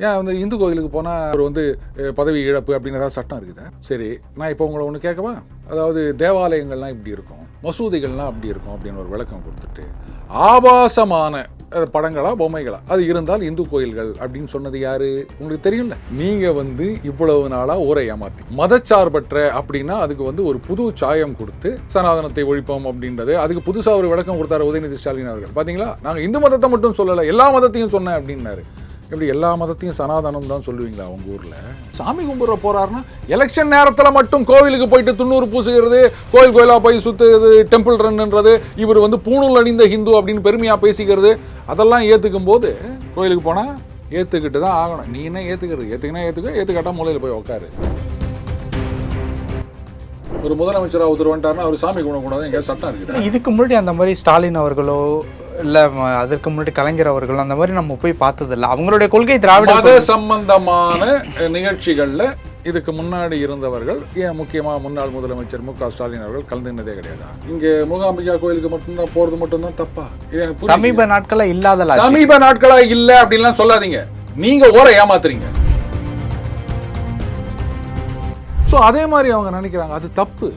ஏன் வந்து இந்து கோயிலுக்கு போனால் அவர் வந்து பதவி இழப்பு அப்படின்னு ஏதாவது சட்டம் இருக்குதா? சரி, நான் இப்போ உங்களை ஒன்று கேட்கவா? அதாவது தேவாலயங்கள்லாம் இப்படி இருக்கும், மசூதிகள்லாம் அப்படி இருக்கும் அப்படின்னு ஒரு விளக்கம் கொடுத்துட்டு ஆபாசமான படங்களா பொம்மைகளா அது இருந்தால் இந்து கோயில்கள் அப்படின்னு சொன்னது யாரு? உங்களுக்கு தெரியும்ல. நீங்க வந்து இவ்வளவு நாளா ஊரை ஏமாத்தி மதச்சார்பற்ற அப்படின்னா அதுக்கு வந்து ஒரு புது சாயம் கொடுத்து சனாதனத்தை ஒழிப்போம் அப்படின்றது அதுக்கு புதுசா ஒரு விளக்கம் கொடுத்தாரு உதயநிதி ஸ்டாலின் அவர்கள். பாத்தீங்களா, நாங்க இந்து மதத்தை மட்டும் சொல்லல, எல்லா மதத்தையும் சொன்னேன் அப்படின்னாரு. எப்படி எல்லா மதத்தையும் சனாதனம் தான் சொல்லுவீங்களா உங்க ஊர்ல? சாமி கும்பிட்ற போறாருன்னா எலெக்ஷன் நேரத்தில் மட்டும் கோவிலுக்கு போயிட்டு துண்ணூறு பூசுகிறது, கோயில் கோயிலா போய் சுத்துறது, டெம்பிள் ரன்ன்றது, இவர் வந்து பூணூல் அணிந்த ஹிந்து அப்படின்னு பெருமையா பேசிக்கிறது, அதெல்லாம் ஏத்துக்கும் போது கோயிலுக்கு போனா ஏத்துக்கிட்டு தான் ஆகணும். நீ என்ன ஏத்துக்கிறது? ஏத்துக்கினா ஏத்துக்காட்டா மூலையில போய் உட்காரு. ஒரு முதலமைச்சராக ஒருத்தர் வந்துட்டாருன்னா அவர் சாமி கும்பிடக்கூடாது எங்க சட்டம் இருக்குது? இதுக்கு முன்னாடி அந்த மாதிரி ஸ்டாலின் அவர்களோ இல்லை அதற்கு முன்னாடி கலைஞர் அவர்களோ அந்த மாதிரி நம்ம போய் பார்த்ததில்லை. அவங்களுடைய கொள்கை திராவிட மத சம்பந்தமான நிகழ்ச்சிகள்ல இதுக்கு முன்னாடி இருந்தவர்கள், ஏன் முக்கியமா முன்னாள் முதலமைச்சர் மு.க. ஸ்டாலின் அவர்கள் கலந்துனதே கிடையாதா? இங்க மூகாம்பிகா கோயிலுக்கு மட்டும்தான் போறது மட்டும்தான் தப்பா? சமீப நாட்களா இல்லாத சமீப நாட்களா இல்ல அப்படின்லாம் சொல்லாதீங்க, நீங்க ஓர ஏமாத்துறீங்க. ஸோ அதே மாதிரி அவங்க நினைக்கிறாங்க, அது தப்பு,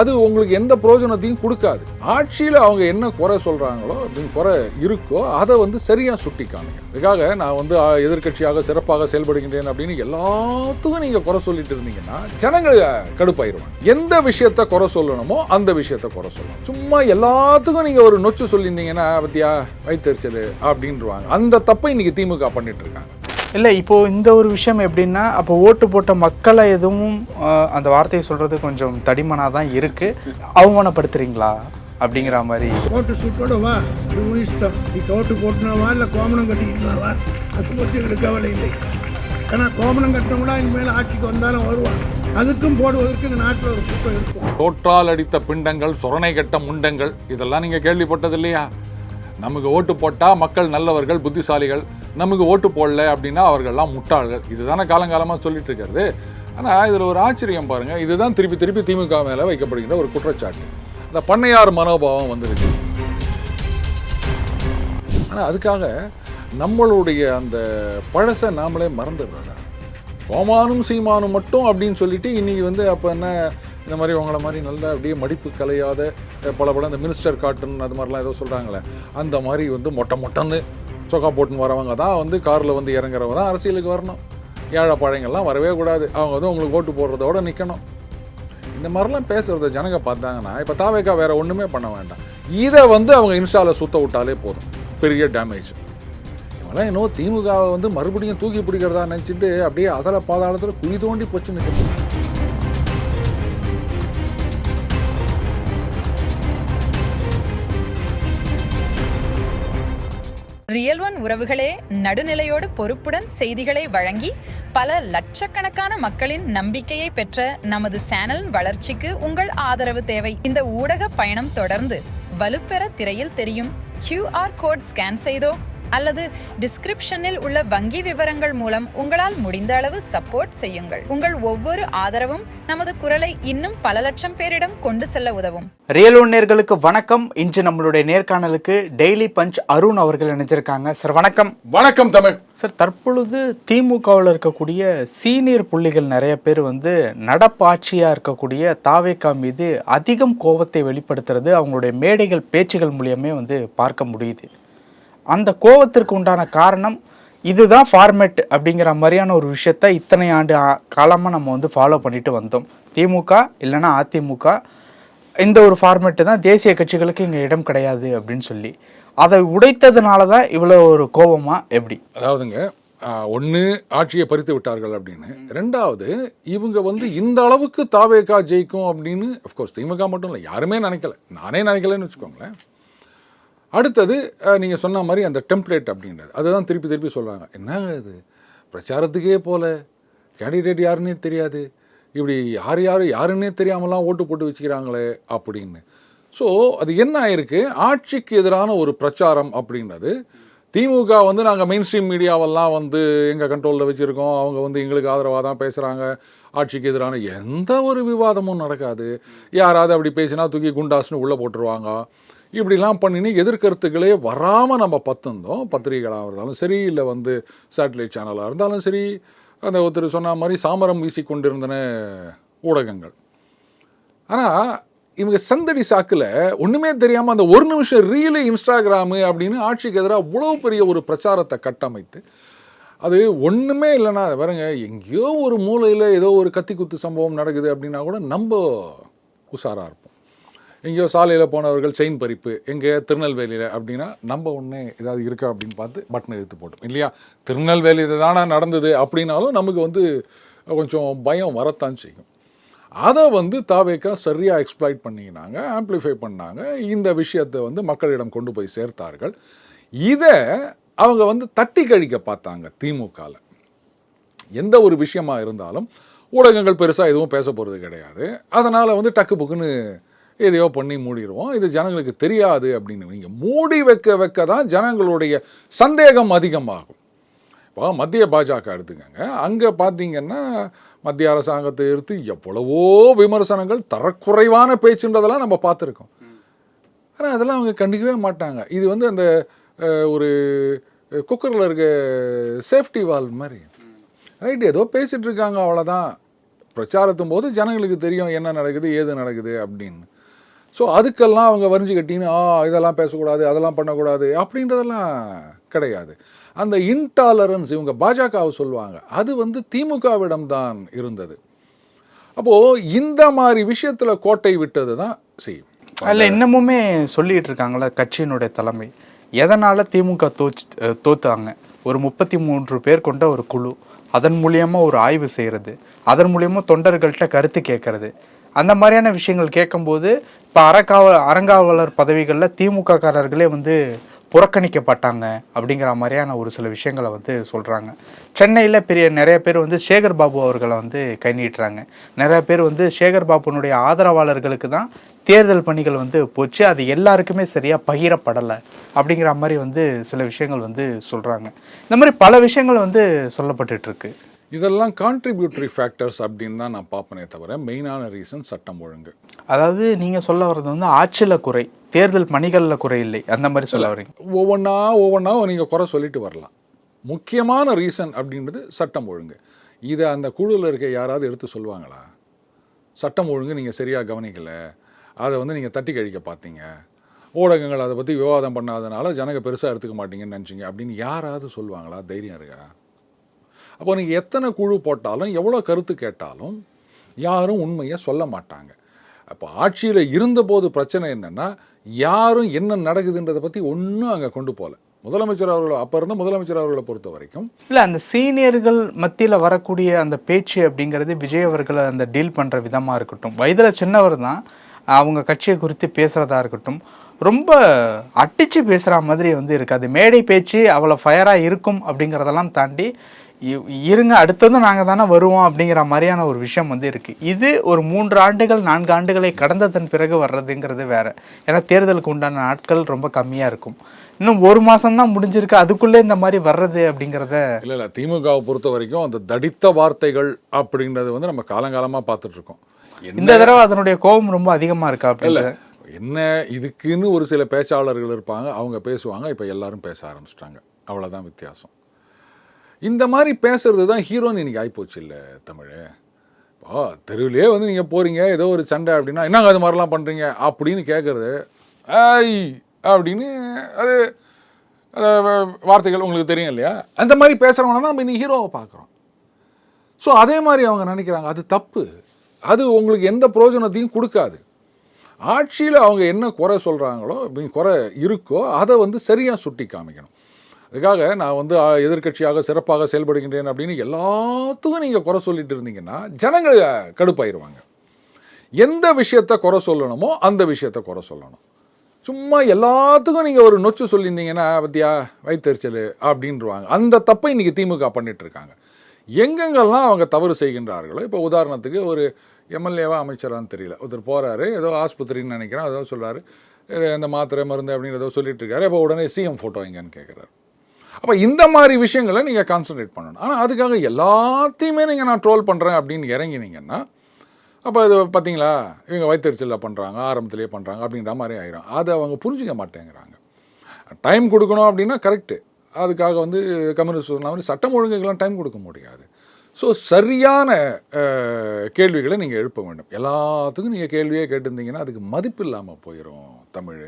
அது உங்களுக்கு எந்த பிரயோஜனத்தையும் கொடுக்காது. ஆட்சியில் அவங்க என்ன குறை சொல்கிறாங்களோ அப்படின்னு குறை இருக்கோ அதை வந்து சரியாக சுட்டி காணுங்க. இதுக்காக நான் வந்து எதிர்கட்சியாக சிறப்பாக செயல்படுகின்றேன் அப்படின்னு எல்லாத்துக்கும் நீங்கள் குறை சொல்லிட்டு இருந்தீங்கன்னா ஜனங்கள் கடுப்பாயிருவாங்க. எந்த விஷயத்த குறை சொல்லணுமோ அந்த விஷயத்த குறை சொல்லணும். சும்மா எல்லாத்துக்கும் நீங்கள் ஒரு நொச்சு சொல்லியிருந்தீங்கன்னா பத்தியா வயிற்றுச்சல் அப்படின்றாங்க. அந்த தப்பை இன்னைக்கு திமுக பண்ணிட்டு இருக்காங்க. இல்லை, இப்போது இந்த ஒரு விஷயம் எப்படின்னா, அப்போ ஓட்டு போட்ட மக்களை எதுவும் அந்த வார்த்தையை சொல்கிறது கொஞ்சம் தடிமனாக தான் இருக்குது. அவமானப்படுத்துறீங்களா அப்படிங்கிற மாதிரி. ஓட்டு சூட்டோட வா, அது இஷ்டம். நீ ஓட்டு போட்டுனாவா இல்லை கோமணம் கட்டிக்கிட்டுனாவா, அது பற்றி எங்களுக்கு கவலை இல்லை. ஏன்னா கோமணம் கட்டினவங்களா இனிமேல் ஆட்சிக்கு வந்தாலும் வருவாங்க. அதுக்கும் போடுவதற்கு இந்த நாட்டில் ஒரு கூட்டம் இருக்கும். தோற்றால் அடித்த பிண்டங்கள், சொரணை கட்ட முண்டங்கள், இதெல்லாம் நீங்கள் கேள்விப்பட்டது இல்லையா? நமக்கு ஓட்டு போட்டால் மக்கள் நல்லவர்கள், புத்திசாலிகள், நமக்கு ஓட்டு போடல அப்படின்னா அவர்கள்லாம் முட்டாள்கள், இதுதானே காலங்காலமாக சொல்லிட்டு இருக்கிறது. ஆனால் இதில் ஒரு ஆச்சரியம் பாருங்கள், இதுதான் திருப்பி திருப்பி திமுக மேலே வைக்கப்படுகின்ற ஒரு குற்றச்சாட்டு. அந்த பண்ணையார் மனோபாவம் வந்துருக்கு. ஆனால் அதுக்காக நம்மளுடைய அந்த பழசை நாமளே மறந்துடுறோம். கோமானும் சீமானும் மட்டும் அப்படின்னு சொல்லிட்டு இன்னைக்கு வந்து அப்போ என்ன இந்த மாதிரி உங்களை மாதிரி நல்லா அப்படியே மடிப்பு கலையாத பல இந்த மினிஸ்டர் காட்டன் அது மாதிரிலாம் ஏதோ சொல்கிறாங்களே, அந்த மாதிரி வந்து மொட்டன்னு சொக்கா போட்டுன்னு வரவங்க தான் வந்து காரில் வந்து இறங்குறவங்க தான் அரசியலுக்கு வரணும். ஏழை பழையங்கள்லாம் வரவே கூடாது, அவங்க வந்து உங்களுக்கு ஓட்டு போடுறதோட நிற்கணும். இந்த மாதிரிலாம் பேசுகிறத ஜனங்க பார்த்தாங்கன்னா இப்போ தாவேக்கா வேறு ஒன்றுமே பண்ண வேண்டாம், இதை வந்து அவங்க இன்ஸ்டாவில் சுத்த விட்டாலே போதும், பெரிய டேமேஜ். இவங்களாம் இன்னும் திமுகவை வந்து மறுபடியும் தூக்கி பிடிக்கிறதா நினச்சிட்டு அப்படியே அதில் பாதாளத்தில் குழி தோண்டி போச்சு நிற்க. ரியல் ஒன் உறவுகளே, நடுநிலையோடு பொறுப்புடன் செய்திகளை வழங்கி பல லட்சக்கணக்கான மக்களின் நம்பிக்கையை பெற்ற நமது சேனலின் வளர்ச்சிக்கு உங்கள் ஆதரவு தேவை. இந்த ஊடக பயணம் தொடர்ந்து வலுப்பெற திரையில் தெரியும் QR கோட் ஸ்கேன் செய்தோ அல்லது டிஸ்கிரிப்ஷனில் உள்ள வங்கி விவரங்கள் மூலம் உங்களால் முடிந்த அளவு சப்போர்ட் செய்யுங்கள். உங்கள் ஒவ்வொரு ஆதரவும் நமது குரலை இன்னும் பல லட்சம் பேரிடம் கொண்டு செல்ல உதவும். ரியல் ஒன் நேயர்களுக்கு வணக்கம். இன்று நம்மளுடைய நேர்காணலுக்கு டெய்லி பஞ்ச் அருண் அவர்கள் இணைஞ்சிருக்காங்க. சார் வணக்கம். வணக்கம் தமிழ். சார், தற்பொழுது திமுகவில் இருக்கக்கூடிய சீனியர் புள்ளிகள் நிறைய பேர் வந்து நடப்பாட்சியாக இருக்கக்கூடிய தாவேக்கா மீது அதிகம் கோபத்தை வெளிப்படுத்துறது அவங்களுடைய மேடைகள் பேச்சுகள் மூலியமே வந்து பார்க்க முடியுது. அந்த கோபத்திற்கு உண்டான காரணம் இதுதான் ஃபார்மேட் அப்படிங்கிற மாதிரியான ஒரு விஷயத்த இத்தனை ஆண்டு காலமாக நம்ம வந்து ஃபாலோ பண்ணிட்டு வந்தோம். திமுக இல்லைன்னா அதிமுக, இந்த ஒரு ஃபார்மேட்டு தான், தேசிய கட்சிகளுக்கு இங்கே இடம் கிடையாது அப்படின்னு சொல்லி அதை உடைத்ததுனால தான் இவ்வளோ ஒரு கோபமா எப்படி? அதாவதுங்க, ஒன்று ஆட்சியை பறித்து விட்டார்கள் அப்படின்னு, ரெண்டாவது இவங்க வந்து இந்த அளவுக்கு தாவேக்கா ஜெயிக்கும் அப்படின்னு அஃப்கோர்ஸ் திமுக மட்டும் இல்லை, யாருமே நினைக்கல, நானே நினைக்கலன்னு வச்சுக்கோங்களேன். அடுத்தது நீங்கள் சொன்ன மாதிரி அந்த டெம்ப்ளேட் அப்படின்றது, அதுதான் திருப்பி திருப்பி சொல்கிறாங்க. என்னங்க இது, பிரச்சாரத்துக்கே போல, கேண்டிடேட் யாருன்னே தெரியாது, இப்படி யாருன்னே தெரியாமலாம் ஓட்டு போட்டு வச்சுக்கிறாங்களே அப்படின்னு. ஸோ அது என்ன ஆயிருக்கு, ஆட்சிக்கு எதிரான ஒரு பிரச்சாரம் அப்படின்றது. திமுக வந்து நாங்கள் மெயின் ஸ்ட்ரீம் மீடியாவெல்லாம் வந்து எங்கள் கண்ட்ரோலில் வச்சுருக்கோம், அவங்க வந்து எங்களுக்கு ஆதரவாக தான் பேசுகிறாங்க, ஆட்சிக்கு எதிரான எந்த ஒரு விவாதமும் நடக்காது, யாராவது அப்படி பேசினா தூக்கி குண்டாஸ்னு உள்ளே போட்டுருவாங்க. இப்படிலாம் பண்ணினு எதிர்கருத்துக்களே வராமல் நம்ம பத்திருந்தோம். பத்திரிகைகளாக இருந்தாலும் சரி, இல்லை வந்து சேட்டலைட் சேனலாக இருந்தாலும் சரி, அந்த ஒருத்தர் சொன்ன மாதிரி சாமரம் வீசி கொண்டிருந்தன ஊடகங்கள். ஆனால் இவங்க சந்தடி சாக்கில் ஒன்றுமே தெரியாமல் அந்த ஒரு நிமிஷம் ரீலு இன்ஸ்டாகிராமு அப்படின்னு ஆட்சிக்கு எதிராக இவ்வளோ பெரிய ஒரு பிரச்சாரத்தை கட்டமைத்து, அது ஒன்றுமே இல்லைன்னா பாருங்க, எங்கேயோ ஒரு மூலையில் ஏதோ ஒரு கத்தி குத்து சம்பவம் நடக்குது அப்படின்னா கூட நம்ம உஷாராக இருப்போம். எங்கேயோ சாலையில் போனவர்கள் செயின் பறிப்பு எங்கே திருநெல்வேலியில் அப்படின்னா நம்ம ஒன்று ஏதாவது இருக்கா அப்படின்னு பார்த்து பட்டனை இழுத்து போட்டோம் இல்லையா. திருநெல்வேலியில் தானே நடந்தது அப்படின்னாலும் நமக்கு வந்து கொஞ்சம் பயம் வரத்தான் செய்யும். அதை வந்து தாவேக்கா சரியாக எக்ஸ்ப்ளாய்ட் பண்ணினாங்க, ஆம்ப்ளிஃபை பண்ணாங்க, இந்த விஷயத்தை வந்து மக்களிடம் கொண்டு போய் சேர்த்தார்கள். இதை அவங்க வந்து தட்டி கழிக்க பார்த்தாங்க திமுகவில். எந்த ஒரு விஷயமா இருந்தாலும் ஊடகங்கள் பெருசாக எதுவும் பேச போகிறது கிடையாது, அதனால் வந்து டக்கு புக்குன்னு எதையோ பண்ணி மூடிடுவோம், இது ஜனங்களுக்கு தெரியாது அப்படின்னு வைங்க. மூடி வைக்க தான் ஜனங்களுடைய சந்தேகம் அதிகமாகும். இப்போ மத்திய பாஜக எடுத்துக்கங்க, அங்கே பார்த்தீங்கன்னா மத்திய அரசாங்கத்தை எடுத்து எவ்வளவோ விமர்சனங்கள், தரக்குறைவான பேச்சுன்றதெல்லாம் நம்ம பார்த்துருக்கோம். ஆனால் அதெல்லாம் அவங்க கண்டிக்கவே மாட்டாங்க. இது வந்து அந்த ஒரு குக்கரில் இருக்க சேஃப்டி வால்வ் மாதிரி, ரைட், ஏதோ பேசிகிட்டு இருக்காங்க அவ்வளோதான். பிரச்சாரத்தும் போது ஜனங்களுக்கு தெரியும் என்ன நடக்குது ஏது நடக்குது அப்படின்னு. ஸோ அதுக்கெல்லாம் அவங்க வரிஞ்சு கட்டின்னு இதெல்லாம் பேசக்கூடாது, அதெல்லாம் பண்ணக்கூடாது அப்படின்றதெல்லாம் கிடையாது. அந்த இன்டாலரன்ஸ் இவங்க பாஜகவை சொல்லுவாங்க, அது வந்து திமுகவிடம் தான் இருந்தது. அப்போது இந்த மாதிரி விஷயத்தில் கோட்டை விட்டது தான் செய்யும். அதில் இன்னமுமே சொல்லிகிட்டு இருக்காங்களா கட்சியினுடைய தலைமை, எதனால் திமுக தோத்தாங்க, ஒரு 33 பேர் கொண்ட ஒரு குழு, அதன் மூலியமாக ஒரு ஆய்வு செய்கிறது, அதன் மூலியமாக தொண்டர்கள்ட்ட கருத்து கேட்கறது, அந்த மாதிரியான விஷயங்கள் கேட்கும்போது இப்போ அறங்காவலர் பதவிகளில் திமுக காரர்களே வந்து புறக்கணிக்கப்பட்டாங்க அப்படிங்கிற மாதிரியான ஒரு சில விஷயங்களை வந்து சொல்கிறாங்க. சென்னையில் நிறைய பேர் வந்து சேகர் பாபு அவர்களை வந்து கை நீட்டுறாங்க. நிறைய பேர் வந்து சேகர் பாபுனுடைய ஆதரவாளர்களுக்கு தான் தேர்தல் பணிகள் வந்து போச்சு, அது எல்லாருக்குமே சரியாக பகிரப்படலை அப்படிங்கிற மாதிரி வந்து சில விஷயங்கள் வந்து சொல்கிறாங்க. இந்த மாதிரி பல விஷயங்கள் வந்து சொல்லப்பட்டுருக்கு. இதெல்லாம் கான்ட்ரிபியூட்டரி ஃபேக்டர்ஸ் அப்படின்னு தான் நான் பார்ப்பனே தவிர மெயினான ரீசன் சட்டம் ஒழுங்கு. அதாவது நீங்கள் சொல்ல வர்றது வந்து ஆட்சியில் குறை, தேர்தல் பணிகளில் குறை இல்லை, அந்த மாதிரி சொல்ல வரீங்க. ஒவ்வொன்றா நீங்கள் குறை சொல்லிட்டு வரலாம். முக்கியமான ரீசன் அப்படின்றது சட்டம் ஒழுங்கு. இதை அந்த குழுவில் இருக்க யாராவது எடுத்து சொல்லுவாங்களா? சட்டம் ஒழுங்கு நீங்கள் சரியாக கவனிக்கலை, அதை வந்து நீங்கள் தட்டி கழிக்க பார்த்தீங்க, ஊடகங்கள் அதை பற்றி விவாதம் பண்ணாதனால ஜனங்க பெருசாக எடுத்துக்க மாட்டீங்கன்னு நினச்சிங்க அப்படின்னு யாராவது சொல்லுவாங்களா? தைரியம் இருக்கா? அப்போ நீங்கள் எத்தனை குழு போட்டாலும் எவ்வளோ கருத்து கேட்டாலும் யாரும் உண்மையை சொல்ல மாட்டாங்க. அப்போ ஆட்சியில் இருந்தபோது பிரச்சனை என்னென்னா, யாரும் என்ன நடக்குதுன்றதை பற்றி ஒன்றும் அங்கே கொண்டு போகல. முதலமைச்சர் அவர்கள் அப்போ இருந்த முதலமைச்சர் அவர்களை பொறுத்த வரைக்கும் இல்லை, அந்த சீனியர்கள் மத்தியில் வரக்கூடிய அந்த பேச்சு அப்படிங்கிறது விஜய் அவர்களை அந்த டீல் பண்ணுற விதமாக இருக்கட்டும், வயதில் சின்னவர் தான், அவங்க கட்சியை குறித்து பேசுகிறதா இருக்கட்டும், ரொம்ப அட்டிச்சு பேசுகிற மாதிரி வந்து இருக்காது. மேடை பேச்சு அவ்வளோ ஃபயராக இருக்கும் அப்படிங்கிறதெல்லாம் தாண்டி இருங்க அடுத்தது நாங்கள் தானே வருவோம் அப்படிங்கிற மாதிரியான ஒரு விஷயம் வந்து இருக்குது. இது ஒரு 3 ஆண்டுகள் 4 ஆண்டுகளை கடந்ததன் பிறகு வர்றதுங்கிறது வேறு. ஏன்னா தேர்தலுக்கு உண்டான நாட்கள் ரொம்ப கம்மியாக இருக்கும். இன்னும் 1 மாதம் தான் முடிஞ்சிருக்கு, அதுக்குள்ளே இந்த மாதிரி வர்றது அப்படிங்கிறத இல்லை திமுகவை பொறுத்த வரைக்கும் அந்த தடித்த வார்த்தைகள் அப்படின்றது வந்து நம்ம காலங்காலமாக பார்த்துட்ருக்கோம். இந்த தடவை அதனுடைய கோபம் ரொம்ப அதிகமாக இருக்கா? அப்படி இல்லை, என்ன இதுக்குன்னு ஒரு சில பேச்சாளர்கள் இருப்பாங்க, அவங்க பேசுவாங்க, இப்போ எல்லாரும் பேச ஆரம்பிச்சிட்டாங்க, அவ்வளோதான் வித்தியாசம். இந்த மாதிரி பேசுறது தான் ஹீரோன்னு இன்றைக்கி ஆகிப்போச்சு இல்லை தமிழ். தெருவிலே வந்து நீங்கள் போகிறீங்க ஏதோ ஒரு சண்டை அப்படின்னா, என்னங்க அது மாதிரிலாம் பண்ணுறீங்க அப்படின்னு கேட்குறது, ஐய் அப்படின்னு அது வார்த்தைகள் உங்களுக்கு தெரியும் இல்லையா? அந்த மாதிரி பேசுகிறவங்க தான் நம்ம இன்னைக்கு ஹீரோவை பார்க்குறோம். ஸோ அதே மாதிரி அவங்க நினைக்கிறாங்க, அது தப்பு, அது உங்களுக்கு எந்த பிரயோஜனத்தையும் கொடுக்காது. ஆட்சியில் அவங்க என்ன குறை சொல்கிறாங்களோ, குறை இருக்கோ அதை வந்து சரியாக சுட்டி காமிக்கணும். அதுக்காக நான் வந்து எதிர்கட்சியாக சிறப்பாக செயல்படுகின்றேன் அப்படின்னு எல்லாத்துக்கும் நீங்கள் குறை சொல்லிட்டு இருந்தீங்கன்னா ஜனங்கள் கடுப்பாயிருவாங்க. எந்த விஷயத்தை குறை சொல்லணுமோ அந்த விஷயத்தை குறை சொல்லணும். சும்மா எல்லாத்துக்கும் நீங்கள் ஒரு நொச்சு சொல்லியிருந்தீங்கன்னா பத்தியா வயிற்றுச்சல் அப்படின்றாங்க. அந்த தப்பை இன்றைக்கி திமுக பண்ணிட்டு இருக்காங்க. எங்கெங்கெல்லாம் அவங்க தவறு செய்கின்றார்களோ, இப்போ உதாரணத்துக்கு ஒரு எம்எல்ஏவா அமைச்சரான்னு தெரியல, ஒருத்தர் போகிறாரு, ஏதோ ஆஸ்பத்திரின்னு நினைக்கிறேன், ஏதோ சொல்கிறாரு, இந்த மாத்திரை மருந்து அப்படின்னு ஏதோ சொல்லிட்டு இருக்காரு. இப்போ உடனே சிஎம் ஃபோட்டோ எங்கன்னு கேட்குறாரு. அப்போ இந்த மாதிரி விஷயங்களை நீங்கள் கான்சன்ட்ரேட் பண்ணணும். ஆனால் அதுக்காக எல்லாத்தையுமே நீங்கள் நான் ட்ரோல் பண்ணுறேன் அப்படின்னு இறங்கினீங்கன்னா அப்போ அது பார்த்தீங்களா இவங்க வயிற்றுச்சலில் பண்ணுறாங்க, ஆரம்பத்திலே பண்ணுறாங்க அப்படின்ற மாதிரி ஆயிரும். அதை அவங்க புரிஞ்சிக்க மாட்டேங்கிறாங்க. டைம் கொடுக்கணும் அப்படின்னா கரெக்டு. அதுக்காக வந்து கம்யூனிஸ்ட் சொன்ன மாதிரி சட்டம் ஒழுங்குக்கெல்லாம் டைம் கொடுக்க முடியாது. ஸோ சரியான கேள்விகளை நீங்கள் எழுப்ப வேண்டும். எல்லாத்துக்கும் நீங்கள் கேள்வியே கேட்டிருந்தீங்கன்னா அதுக்கு மதிப்பு இல்லாமல் போயிடும் தமிழ்.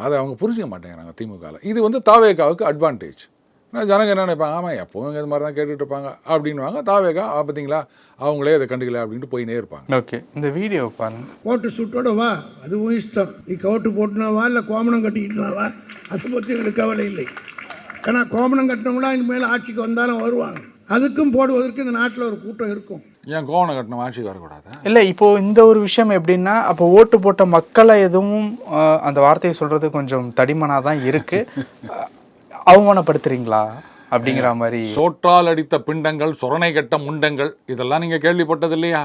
அதை அவங்க புரிஞ்சிக்க மாட்டேங்கிறாங்க திமுகவில். இது வந்து தாவேகாவுக்கு அட்வான்டேஜ். ஆனால் ஜனங்க என்ன நினைப்பாங்க, ஆமாம் எப்பவும் இது மாதிரி தான் கேட்டுட்டு இருப்பாங்க அப்படின்வாங்க. தாவேகா பார்த்தீங்களா அவங்களே அதை கண்டுக்கல அப்படின்ட்டு போயினே இருப்பாங்க. ஓகே, இந்த வீடியோ பாருங்க. ஓட்டு சுட்டோட வா, அதுவும் இஷ்டம். நீ கவுட்டு போட்டுனாவா இல்லை கோமணம் கட்டிக்கிட்டுனாவா, அதை பற்றி எனக்கு கவலை இல்லை. ஆனால் கோமணம் கட்டினவங்களா இனிமேல் ஆட்சிக்கு வந்தாலும் வருவாங்க. அதுக்கும் போடுவதற்கு இந்த நாட்டில் ஒரு கூட்டம் இருக்கும். ஏன் கோவணம் கட்டணம் ஆட்சிக்கு வரக்கூடாது? இல்லை, இப்போ இந்த ஒரு விஷயம் எப்படின்னா, அப்போ ஓட்டு போட்ட மக்களை எதுவும் அந்த வார்த்தையை சொல்றது கொஞ்சம் தடிமனாக தான் இருக்கு. அவமானப்படுத்துறீங்களா அப்படிங்கிற மாதிரி. சோற்றால் அடித்த பிண்டங்கள், சொரணை கட்ட முண்டங்கள், இதெல்லாம் நீங்கள் கேள்விப்பட்டது இல்லையா?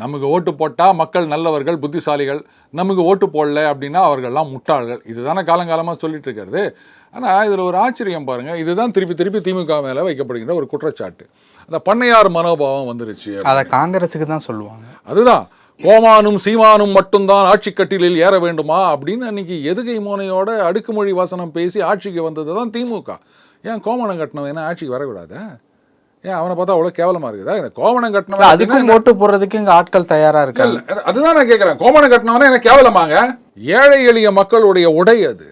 நமக்கு ஓட்டு போட்டால் மக்கள் நல்லவர்கள், புத்திசாலிகள், நமக்கு ஓட்டு போடல அப்படின்னா அவர்கள்லாம் முட்டாள்கள். இதுதானே காலங்காலமாக சொல்லிட்டு இருக்கிறது. ஆனால் இதில் ஒரு ஆச்சரியம் பாருங்கள், இதுதான் திருப்பி திருப்பி திமுக மேலே வைக்கப்படுகின்ற ஒரு குற்றச்சாட்டு. அந்த பண்ணையார் மனோபாவம் வந்துருச்சு. அதை காங்கிரஸுக்கு தான் சொல்லுவாங்க. அதுதான் கோமானும் சீமானும் மட்டும்தான் ஆட்சி கட்டிலில் ஏற வேண்டுமா அப்படின்னு அன்னைக்கு எதுகை மோனையோட அடுக்குமொழி வாசனம் பேசி ஆட்சிக்கு வந்தது தான் திமுக. ஏன் கோமணம் கட்டணம் என்ன ஆட்சிக்கு வரக்கூடாது? ஏன் அவனை பார்த்தா அவ்வளோ கேவலமா இருக்குதா? இந்த கோமணம் கட்டணம் அதுக்கும் ஓட்டு போடுறதுக்கு இங்கே ஆட்கள் தயாரா இருக்காங்க. அதுதான் நான் கேட்குறேன். கோமணம் கட்டணம்னா என்ன கேவலமாங்க? ஏழை எளிய மக்களுடைய உடை அது.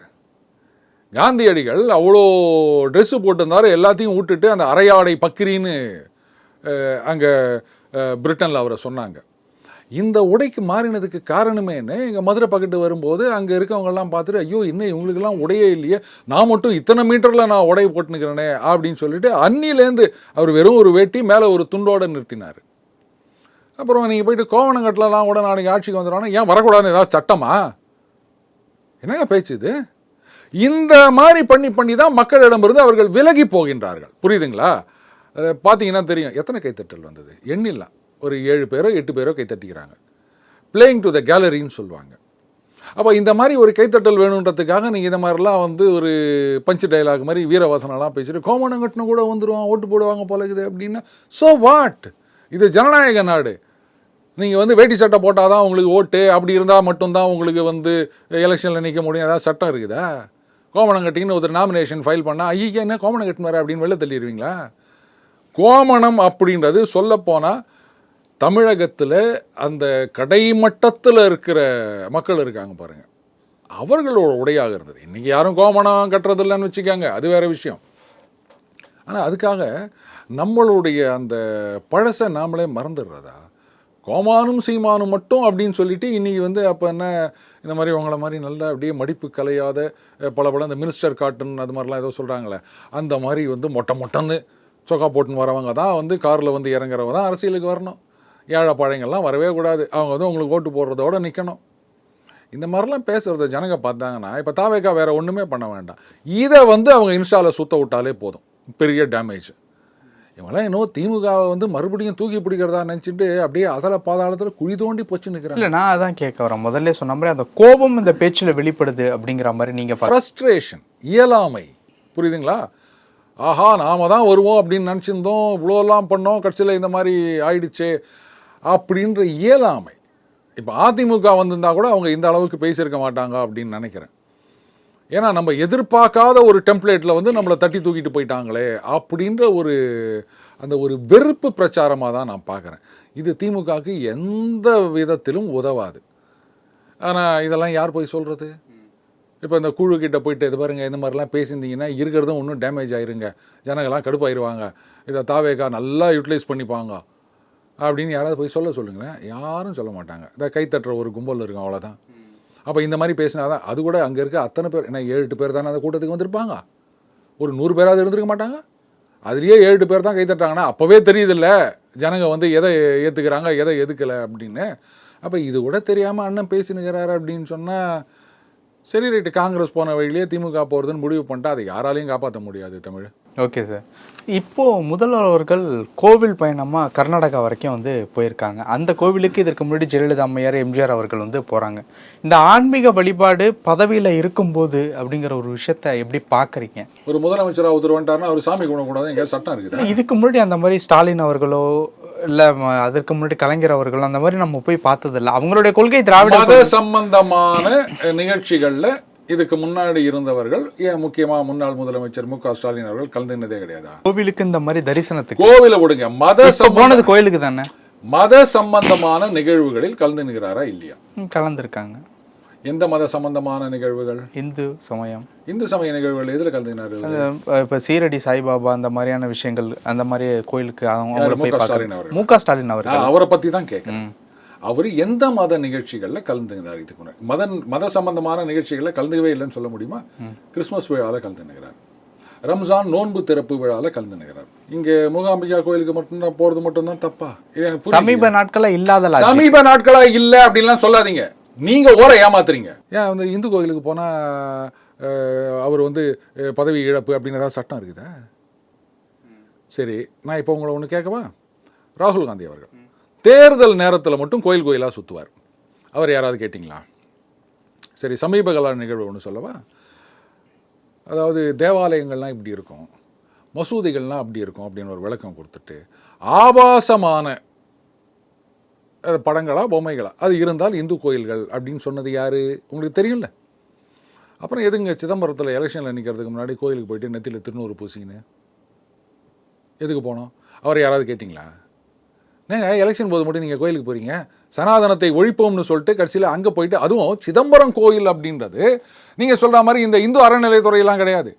காந்தியடிகள் அவ்வளோ ட்ரெஸ்ஸு போட்டிருந்தாரு, எல்லாத்தையும் விட்டுட்டு அந்த அரையாடை பக்கிரின்னு அங்கே பிரிட்டனில் அவரை சொன்னாங்க. இந்த உடைக்கு மாறினதுக்கு காரணமே என்ன? எங்கள் மதுரை பக்கத்து வரும்போது அங்கே இருக்கவங்கெல்லாம் பார்த்துட்டு, ஐயோ இன்னும் இவங்களுக்கெல்லாம் உடையே இல்லையே, நான் மட்டும் இத்தனை மீட்டரில் நான் உடை போட்டுனுக்கிறேனே அப்படின்னு சொல்லிட்டு அன்னிலேருந்து அவர் வெறும் ஒரு வேட்டி மேலே ஒரு துண்டோடு நிறுத்தினார். அப்புறம் நீங்கள் போயிட்டு கோவணம் கட்டலாம் கூட நாளைக்கு ஆட்சிக்கு வந்துடுவாங்க. ஏன் வரக்கூடாதுன்னு ஏதாவது சட்டமா? என்னங்க பேச்சு இது? இந்த மாதிரி பண்ணி தான் மக்களிடமிருந்து அவர்கள் விலகி போகின்றார்கள். புரியுதுங்களா? பார்த்தீங்கன்னா தெரியும் எத்தனை கைத்தட்டல் வந்தது. எண்ணில்லாம் ஒரு 7 பேரோ 8 பேரோ கைத்தட்டிக்கிறாங்க. பிளேயிங் டு த கேலரின்னு சொல்லுவாங்க. அப்போ இந்த மாதிரி ஒரு கைத்தட்டல் வேணுன்றதுக்காக நீங்கள் இந்த மாதிரிலாம் வந்து ஒரு பஞ்சு டைலாக் மாதிரி வீரவாசனெல்லாம் பேசிட்டு கோமணம் கட்டணம் கூட வந்துடுவான், ஓட்டு போடுவாங்க போலக்குது அப்படின்னா ஸோ வாட்? இது ஜனநாயக நாடு. நீங்கள் வந்து வேட்டி சட்டை போட்டால் தான் உங்களுக்கு ஓட்டு, அப்படி இருந்தால் மட்டும்தான் உங்களுக்கு வந்து எலெக்ஷனில் நிற்க முடியும். ஏதாவது சட்டம் இருக்குதா? கோமணம் கட்டிங்கன்னு ஒருத்தர் நாமினேஷன் ஃபைல் பண்ணால் ஐயா என்ன கோமணம் கட்டினார் அப்படின்னு வெளில தள்ளிடுவீங்களா? கோமணம் அப்படின்றது சொல்லப்போனால் தமிழகத்தில் அந்த கடைமட்டத்தில் இருக்கிற மக்கள் இருக்காங்க பாருங்கள், அவர்களோட உடையாக இருந்தது. இன்றைக்கி யாரும் கோமணம் கட்டுறதில்லைன்னு வச்சுக்காங்க, அது வேறு விஷயம். ஆனால் அதுக்காக நம்மளுடைய அந்த பழசை நாமளே மறந்துடுறதா? கோமானும் சீமானும் மட்டும் அப்படின்னு சொல்லிட்டு இன்றைக்கி வந்து அப்போ என்ன இந்த மாதிரி உங்களை மாதிரி நல்லா அப்படியே மடிப்பு கலையாத பல இந்த மினிஸ்டர் காட்டன் அது மாதிரிலாம் ஏதோ சொல்கிறாங்களே, அந்த மாதிரி வந்து மொட்டன்னு சொக்கா போட்டுன்னு வரவங்க தான் வந்து காரில் வந்து இறங்குறவங்க தான் அரசியலுக்கு வரணும். ஏழை பழையங்கள்லாம் வரவே கூடாது. அவங்க வந்து உங்களுக்கு ஓட்டு போடுறதோட நிற்கணும். இந்த மாதிரிலாம் பேசுகிறத ஜனங்க பார்த்தாங்கன்னா இப்போ தாவேக்கா வேறு ஒன்றுமே பண்ண வேண்டாம். இதை வந்து அவங்க இன்ஸ்டாவில் சுத்த விட்டாலே போதும், பெரிய டேமேஜ். இவங்களாம் இன்னும் திமுகவை வந்து மறுபடியும் தூக்கி பிடிக்கிறதா நினச்சிட்டு அப்படியே அதல பாதாளத்தில் குழி தோண்டி போச்சு நிற்கிறாங்க. இல்லை, நான் அதான் கேட்க வரேன். முதல்ல சொன்ன மாதிரி அந்த கோபம் இந்த பேச்சில் வெளிப்படுது அப்படிங்கிற மாதிரி நீங்கள் ஃப்ரஸ்ட்ரேஷன், இயலாமை. புரியுதுங்களா? ஆஹா நாம தான் வருவோம் அப்படின்னு நினச்சிருந்தோம், இவ்வளோலாம் பண்ணோம், கட்சியில் இந்த மாதிரி ஆயிடுச்சு அப்படின்ற இயலாமை. இப்போ அதிமுக வந்திருந்தா கூட அவங்க இந்த அளவுக்கு பேசியிருக்க மாட்டாங்க அப்படின்னு நினைக்கிறேன். ஏன்னா நம்ம எதிர்பார்க்காத ஒரு டெம்ப்ளேட்டில் வந்து நம்மளை தட்டி தூக்கிட்டு போயிட்டாங்களே அப்படின்ற அந்த ஒரு வெறுப்பு பிரச்சாரமாக தான் நான் பார்க்குறேன். இது திமுகவுக்கு எந்த விதத்திலும் உதவாது. ஆனால் இதெல்லாம் யார் போய் சொல்கிறது? இப்போ இந்த குழுக்கிட்ட போயிட்டு இது பாருங்கள், இந்த மாதிரிலாம் பேசியிருந்தீங்கன்னா இருக்கிறதும் இன்னும் டேமேஜ் ஆயிருங்க, ஜனங்கள்லாம் கடுப்பாயிருவாங்க, இதை தாவேக்கா நல்லா யூட்டிலைஸ் பண்ணிப்பாங்க அப்படின்னு யாராவது போய் சொல்லுங்களேன். யாரும் சொல்ல மாட்டாங்க. இதை கைத்தட்டுற ஒரு கும்பல் இருக்கும், அவ்வளோதான். அப்போ இந்த மாதிரி பேசினா தான் அது கூட அங்கே இருக்க அத்தனை பேர், ஏன்னா 7-8 பேர் தானே அந்த கூட்டத்துக்கு வந்திருப்பாங்க. ஒரு 100 பேராவது இருந்திருக்க மாட்டாங்க. அதுலேயே 7 பேர் தான் கைத்தட்டாங்கன்னா அப்போவே தெரியுதில்ல ஜனங்க வந்து எதை ஏற்றுக்கிறாங்க எதை எதுக்கலை அப்படின்னு. அப்போ இது கூட தெரியாமல் அண்ணன் பேசினுக்கிறாரு அப்படின்னு சொன்னால் சரி ரைட்டு, காங்கிரஸ் போன வழியிலே திமுக போகிறதுன்னு முடிவு பண்ணிட்டா அதை யாராலையும் காப்பாற்ற முடியாது தமிழ். Okay sir. இப்போது முதல்வர் அவர்கள் கோவில் பயணமாக கர்நாடகா வரைக்கும் வந்து போயிருக்காங்க. அந்த கோவிலுக்கு இதற்கு முன்னாடி ஜெயலலிதா அம்மையார், எம்ஜிஆர் அவர்கள் வந்து போகிறாங்க. இந்த ஆன்மீக வழிபாடு பதவியில் இருக்கும்போது அப்படிங்கிற ஒரு விஷயத்தை எப்படி பார்க்குறீங்க? ஒரு முதலமைச்சராக ஒருத்தர் வந்துட்டாருன்னா அவர் சாமி கும்பிடக்கூடாது, எங்கேயாவது சட்டம் இருக்குது? இதுக்கு முன்னாடி அந்த மாதிரி ஸ்டாலின் அவர்களோ இல்ல அதற்கு முன்னாடி கலைஞர் அவர்கள் அந்த மாதிரி நம்ம போய் பார்த்ததில்ல. அவங்களுடைய கொள்கை திராவிட மத சம்பந்தமான நிகழ்ச்சிகள்ல இதுக்கு முன்னாடி இருந்தவர்கள், ஏன் முக்கியமா முன்னாள் முதலமைச்சர் மு.க. ஸ்டாலின் அவர்கள் கலந்துனதே கிடையாதா? கோவிலுக்கு இந்த மாதிரி தரிசனத்துக்கு கோவில விடுங்க, போனது கோயிலுக்கு தானே, மத சம்பந்தமான நிகழ்வுகளில் கலந்துகிறாரா இல்லையா? கலந்துருக்காங்க. எந்த மத சம்பந்தமான நிகழ்வுகள்? இந்து சமயம், இந்து சமய நிகழ்வுகள் எதுல கலந்துனாரு? இப்ப சீரடி சாய்பாபா அந்த மாதிரியான விஷயங்கள், அந்த மாதிரி கோயிலுக்கு மு.க. ஸ்டாலின் அவர்கள். அவரை பத்தி தான் கேட்கிறேன். அவர் எந்த மத நிகழ்ச்சிகள்ல கலந்துகிறார்? இதுக்கு முன்னாடி மத சம்பந்தமான நிகழ்ச்சிகள்ல கலந்துக்கவே இல்லைன்னு சொல்ல முடியுமா? கிறிஸ்துமஸ் விழாவில் கலந்துகிறார், ரம்ஜான் நோன்பு திறப்பு விழாவில் கலந்துகிறார். இங்க மூகாம்பிகா கோயிலுக்கு மட்டும்தான் போறது மட்டும்தான் தப்பா? சமீப நாட்களா இல்லாத, சமீப நாட்களா இல்ல அப்படின்லாம் சொல்லாதீங்க, நீங்க ஓர ஏமாத்துறீங்க. ஏன் வந்து இந்து கோயிலுக்கு போனா அவர் வந்து பதவி இழப்பு அப்படின்னு ஏதாவது சட்டம் இருக்குதா? சரி, நான் இப்போ உங்களை ஒன்று கேட்கவா? ராகுல் காந்தி அவர்கள் தேர்தல் நேரத்தில் மட்டும் கோயில் கோயிலாக சுற்றுவார். அவர் யாராவது கேட்டிங்களா? சரி, சமீப கால நிகழ்வு ஒன்று சொல்லவா? அதாவது தேவாலயங்கள்லாம் இப்படி இருக்கும், மசூதிகள்லாம் அப்படி இருக்கும் அப்படின்னு ஒரு விளக்கம் கொடுத்துட்டு, ஆபாசமான படங்களா பொம்மைகளா அது இருந்தால் இந்து கோயில்கள் அப்படின்னு சொன்னது யாரு? உங்களுக்கு தெரியும்ல. அப்புறம் எதுங்க சிதம்பரத்தில் எலெக்ஷனில் நிற்கிறதுக்கு முன்னாடி கோயிலுக்கு போயிட்டு நெத்தியில் திருநூறு பூசின்னு எதுக்கு போனோம்? அவர் யாராவது கேட்டிங்களா? நீங்கள் எலெக்ஷன் போது மட்டும் நீங்கள் கோயிலுக்கு போகிறீங்க, சனாதனத்தை ஒழிப்போம்னு சொல்லிட்டு கடைசியில் அங்கே போயிட்டு, அதுவும் சிதம்பரம் கோயில் அப்படின்றது நீங்கள் சொல்கிற மாதிரி இந்த இந்து அறநிலைத்துறையெல்லாம் கிடையாது.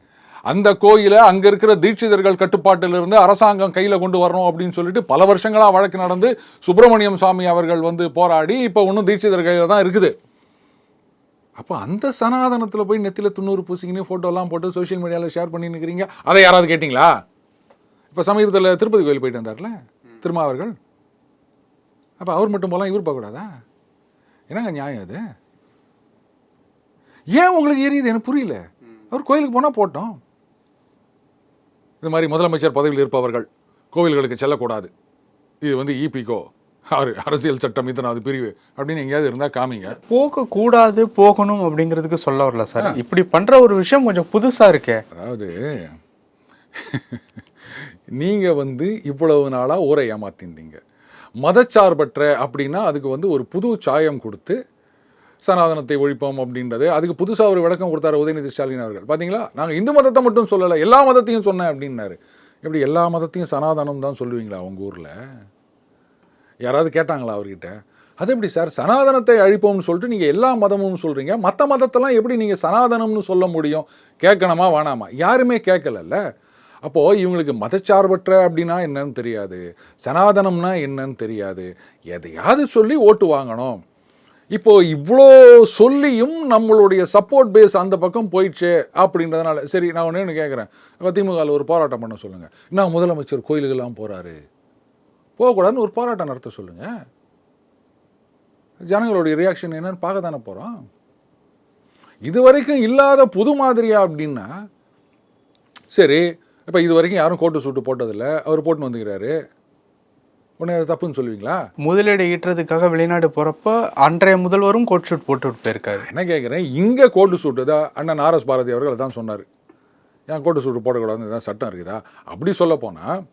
அந்த கோயிலை அங்கே இருக்கிற தீட்சிதர்கள் கட்டுப்பாட்டிலிருந்து அரசாங்கம் கையில் கொண்டு வரணும் அப்படின்னு சொல்லிட்டு பல வருஷங்களாக வழக்கு நடந்து சுப்பிரமணியம் சாமி அவர்கள் வந்து போராடி இப்போ ஒன்றும் தீட்சிதர் கையில் தான் இருக்குது. அப்போ அந்த சனாதனத்தில் போய் நெத்தியில் 90 பூசிக்கின்னு ஃபோட்டோலாம் போட்டு சோஷியல் மீடியாவில் ஷேர் பண்ணி நிற்கிறீங்க. அதை யாராவது கேட்டிங்களா? இப்போ சமீபத்தில் திருப்பதி கோயில் போயிட்டு வந்தார்ல திருமாவர்கள், அப்போ அவர் மட்டும் போகலாம், இவர் போகக்கூடாதா? என்னங்க நியாயம் அது? ஏன் உங்களுக்கு எரியுது எனக்கு புரியல. அவர் கோயிலுக்கு போனால் போட்டோம். இது மாதிரி முதலமைச்சர் பதவியில் இருப்பவர்கள் கோவில்களுக்கு செல்லக்கூடாது, இது வந்து இபிகோ அரசியல் சட்டம் இதனாவது பிரிவு அப்படின்னு எங்கேயாவது இருந்தால் காமிங்க. போகக்கூடாது, போகணும் அப்படிங்கிறதுக்கு சொல்ல வரல சார். இப்படி பண்ணுற ஒரு விஷயம் கொஞ்சம் புதுசாக இருக்கே. அதாவது நீங்கள் வந்து இவ்வளவு நாளாக ஊரை ஏமாத்திருந்தீங்க. மதச்சார்பற்ற அப்படின்னா அதுக்கு வந்து ஒரு புது சாயம் கொடுத்து சனாதனத்தை ஒழிப்போம் அப்படின்றது, அதுக்கு புதுசாக ஒரு விளக்கம் கொடுத்தாரு உதயநிதி ஸ்டாலின் அவர்கள். பார்த்தீங்களா, நாங்கள் இந்து மதத்தை மட்டும் சொல்லலை, எல்லா மதத்தையும் சொன்னேன் அப்படின்னாரு. எப்படி எல்லா மதத்தையும் சனாதனம் தான் சொல்லுவீங்களா உங்கள் ஊரில்? யாராவது கேட்டாங்களா அவர்கிட்ட? அது எப்படி சார் சனாதனத்தை அழிப்போம்னு சொல்லிட்டு நீங்கள் எல்லா மதமும் சொல்கிறீங்க, மற்ற மதத்தெல்லாம் எப்படி நீங்கள் சனாதனம்னு சொல்ல முடியும்? கேட்கணுமா வேணாமா? யாருமே கேட்கலல்ல. அப்போது இவங்களுக்கு மதச்சார்பற்ற அப்படின்னா என்னன்னு தெரியாது, சனாதனம்னா என்னன்னு தெரியாது, எதையாவது சொல்லி ஓட்டு வாங்கணும். இப்போ இவ்வளோ சொல்லியும் நம்மளுடைய சப்போர்ட் பேஸ் அந்த பக்கம் போயிடுச்சு அப்படின்றதுனால சரி, நான் ஒன்று கேட்குறேன், திமுகவில் ஒரு போராட்டம் பண்ண சொல்லுங்கள். நான் முதலமைச்சர் கோயிலுக்கெல்லாம் போகிறாரு, போகக்கூடாதுன்னு ஒரு போராட்டம் நடத்த சொல்லுங்கள். ஜனங்களுடைய ரியாக்ஷன் என்னன்னு பார்க்க தானே போகிறோம். இது வரைக்கும் இல்லாத புது மாதிரியா அப்படின்னா சரி. இப்போ இது வரைக்கும் யாரும் கோட்டு சூட்டு போட்டதில்லை, அவர் போட்டுன்னு வந்துக்கிறாரு, உடனே அது தப்புன்னு சொல்லுவீங்களா? முதலீடு ஈட்டுறதுக்காக வெளிநாடு போகிறப்போ அன்றைய முதல்வரும் கோட் ஷூட் போட்டுவிட்டு போயிருக்காரு. என்ன கேட்குறேன், இங்கே கோட்டு சூட்டு தான் அண்ணன் ஆர்எஸ் பாரதி அவர்கள் தான் சொன்னார். ஏன் கோட்டு சூட்டு போடக்கூடாதுன்னு தான் சட்டம் இருக்குதா? அப்படி சொல்ல போனால்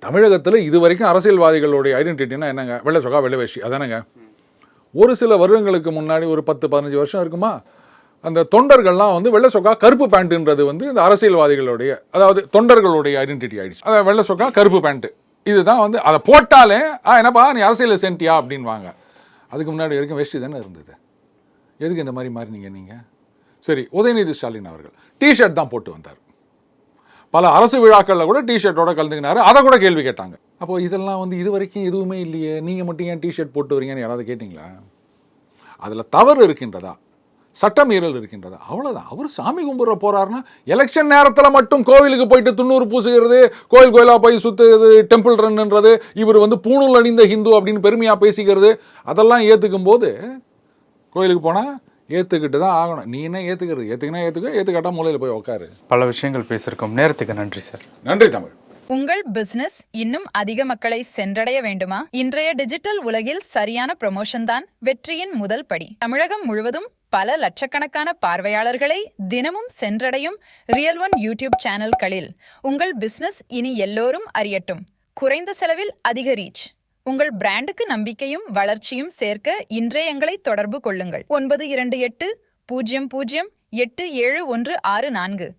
தமிழகத்தில் இது வரைக்கும் அரசியல்வாதிகளுடைய ஐடென்டிட்டினா என்னங்க? வெள்ளை சொக்கா வெள்ளை வேஷ்டி அதானங்க. ஒரு சில வருடங்களுக்கு முன்னாடி ஒரு 10-15 வருஷம் இருக்குமா, அந்த தொண்டர்கள்லாம் வந்து வெள்ளை சொக்கா கருப்பு பேண்ட்டுன்றது வந்து இந்த அரசியல்வாதிகளுடைய, அதாவது தொண்டர்களுடைய ஐடென்டிட்டி ஆயிடுச்சு. அதாவது வெள்ளை சொக்கா கருப்பு பேண்ட்டு இதுதான் வந்து அதை போட்டாலே என்னப்பா நீ அரசியலில் சென்ட்டியா அப்படின்வாங்க. அதுக்கு முன்னாடி வரைக்கும் வேஷ்டி தானே இருந்தது. எதுக்கு இந்த மாதிரி மாறினீங்க நீங்கள்? சரி, உதயநிதி ஸ்டாலின் அவர்கள் டிஷர்ட் தான் போட்டு வந்தார். பல அரசு விழாக்களில் கூட டிஷர்ட்டோட கலந்துக்கினாரு, அதை கூட கேள்வி கேட்டாங்க. அப்போது இதெல்லாம் வந்து இது வரைக்கும் எதுவுமே இல்லையே, நீங்கள் மட்டும் ஏன் டிஷர்ட் போட்டு வரீங்கன்னு யாராவது கேட்டிங்களா? அதில் தவறு இருக்கின்றதா, சட்டமீறல் இருக்கின்றதா? அவ்வளோதான். அவர் சாமி கும்பிட்ற போறாருன்னா எலெக்ஷன் நேரத்தில் மட்டும் கோவிலுக்கு போயிட்டு 90 பூசுகிறது, கோயில் கோயிலாக போய் சுற்றுறது, டெம்பிள் ரன்ன்றது, இவர் வந்து பூணூல் அணிந்த ஹிந்து அப்படின்னு பெருமையாக பேசிக்கிறது, அதெல்லாம் ஏற்றுக்கும் போது கோயிலுக்கு போனால் ஏற்றுக்கிட்டு தான் ஆகணும். நீ என்ன ஏற்றுக்கிறது? ஏற்றுக்கினா ஏற்றுக்க, ஏற்றுக்காட்டா மூலையில் போய் உட்காரு. பல விஷயங்கள் பேசியிருக்கோம். நேரத்துக்கு நன்றி சார். நன்றி தமிழ். உங்கள் பிசினஸ் இன்னும் அதிக மக்களை சென்றடைய வேண்டுமா? இன்றைய டிஜிட்டல் உலகில் சரியான ப்ரமோஷன் தான் வெற்றியின் முதல் படி. தமிழகம் முழுவதும் பல லட்சக்கணக்கான பார்வையாளர்களை தினமும் சென்றடையும் ரியல் ஒன் யூடியூப் சேனல்களில் உங்கள் பிசினஸ் இனி எல்லோரும் அறியட்டும். குறைந்த செலவில் அதிக ரீச், உங்கள் பிராண்டுக்கு நம்பிக்கையும் வளர்ச்சியும் சேர்க்க இன்றே எங்களை தொடர்பு கொள்ளுங்கள். 9280087164